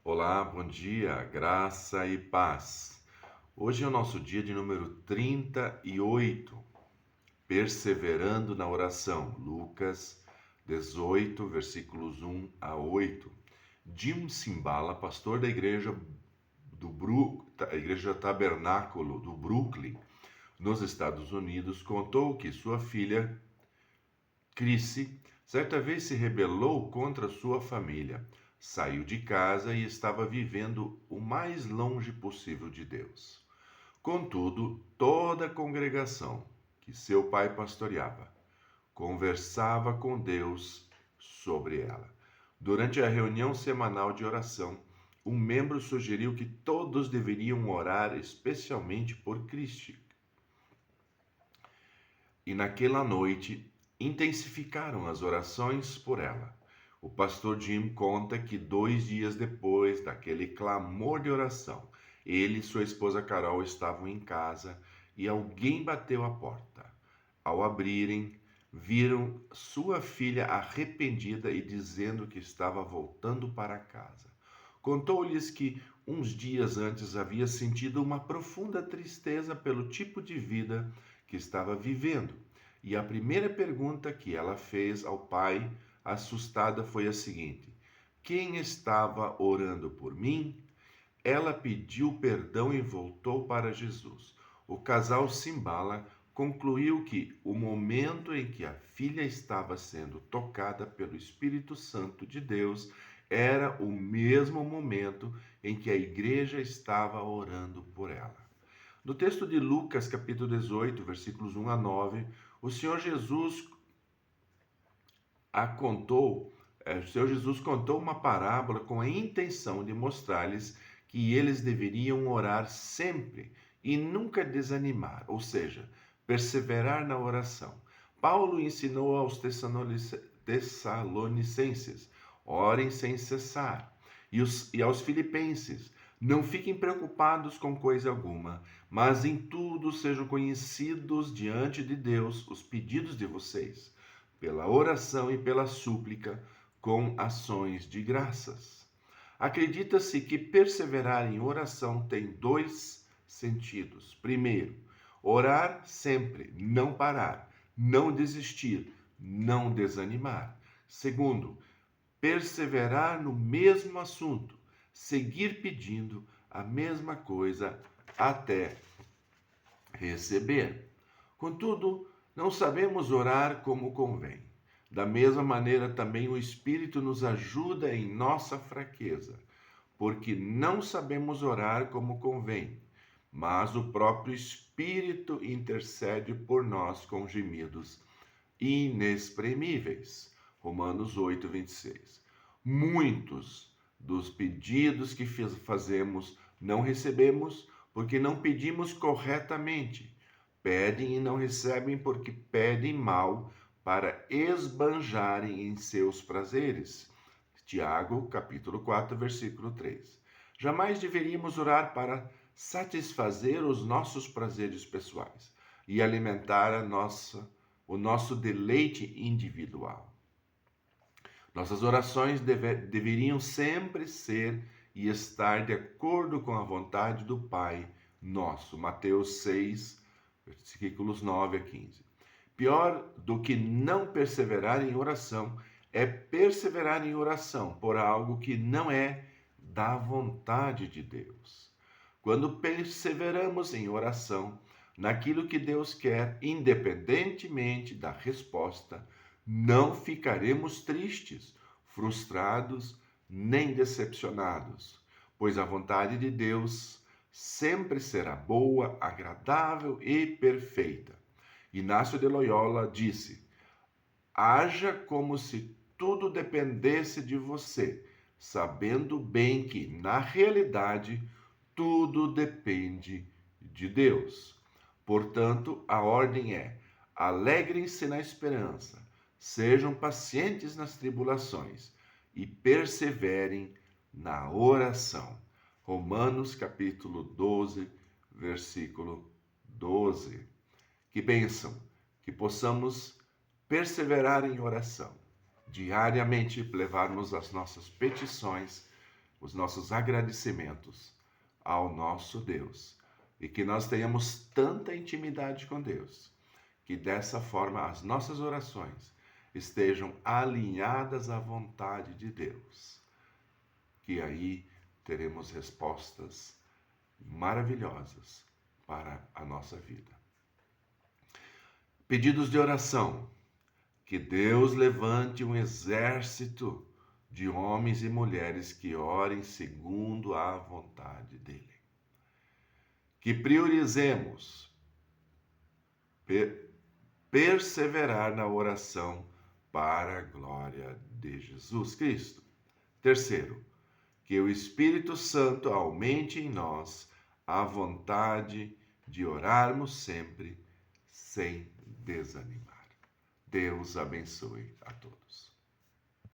Olá, bom dia, graça e paz. Hoje é o nosso dia de número 38, perseverando na oração. Lucas 18, versículos 1 a 8. Jim Cymbala, pastor da igreja Tabernáculo do Brooklyn, nos Estados Unidos, contou que sua filha Chrissy certa vez se rebelou contra sua família, saiu de casa e estava vivendo o mais longe possível de Deus. Contudo, toda a congregação que seu pai pastoreava conversava com Deus sobre ela. Durante a reunião semanal de oração, um membro sugeriu que todos deveriam orar especialmente por Christie. E naquela noite intensificaram as orações por ela. O pastor Jim conta que 2 dias depois daquele clamor de oração, ele e sua esposa Carol estavam em casa e alguém bateu a porta. Ao abrirem, viram sua filha arrependida e dizendo que estava voltando para casa. Contou-lhes que uns dias antes havia sentido uma profunda tristeza pelo tipo de vida que estava vivendo. E a primeira pergunta que ela fez ao pai, assustada, foi a seguinte: quem estava orando por mim? Ela pediu perdão e voltou para Jesus. O casal Cymbala concluiu que o momento em que a filha estava sendo tocada pelo Espírito Santo de Deus era o mesmo momento em que a igreja estava orando por ela. No texto de Lucas, capítulo 18, versículos 1 a 9, o Senhor Jesus contou uma parábola com a intenção de mostrar-lhes que eles deveriam orar sempre e nunca desanimar, ou seja, perseverar na oração. Paulo ensinou aos Tessalonicenses: orem sem cessar. E aos Filipenses: não fiquem preocupados com coisa alguma, mas em tudo sejam conhecidos diante de Deus os pedidos de vocês, pela oração e pela súplica, com ações de graças. Acredita-se que perseverar em oração tem dois sentidos. Primeiro, orar sempre, não parar, não desistir, não desanimar. Segundo, perseverar no mesmo assunto, seguir pedindo a mesma coisa até receber. Contudo, não sabemos orar como convém. Da mesma maneira, também o Espírito nos ajuda em nossa fraqueza, porque não sabemos orar como convém, mas o próprio Espírito intercede por nós com gemidos inexprimíveis. Romanos 8, 26. Muitos dos pedidos que fazemos não recebemos porque não pedimos corretamente. Pedem e não recebem porque pedem mal para esbanjarem em seus prazeres. Tiago, capítulo 4, versículo 3. Jamais deveríamos orar para satisfazer os nossos prazeres pessoais e alimentar o nosso deleite individual. Nossas orações deveriam sempre ser e estar de acordo com a vontade do Pai nosso. Mateus 6, versículos 9 a 15. Pior do que não perseverar em oração é perseverar em oração por algo que não é da vontade de Deus. Quando perseveramos em oração naquilo que Deus quer, independentemente da resposta, não ficaremos tristes, frustrados, nem decepcionados, pois a vontade de Deus sempre será boa, agradável e perfeita. Inácio de Loyola disse: haja como se tudo dependesse de você, sabendo bem que, na realidade, tudo depende de Deus. Portanto, a ordem é: alegrem-se na esperança, sejam pacientes nas tribulações e perseverem na oração. Romanos capítulo 12, versículo 12. Que bênção, que possamos perseverar em oração, diariamente levarmos as nossas petições os nossos agradecimentos ao nosso Deus. E que nós tenhamos tanta intimidade com Deus, que dessa forma as nossas orações estejam alinhadas à vontade de Deus. Que aí teremos respostas maravilhosas para a nossa vida. Pedidos de oração. Que Deus levante um exército de homens e mulheres que orem segundo a vontade dele. Que priorizemos perseverar na oração para a glória de Jesus Cristo. Terceiro, que o Espírito Santo aumente em nós a vontade de orarmos sempre sem desanimar. Deus abençoe a todos.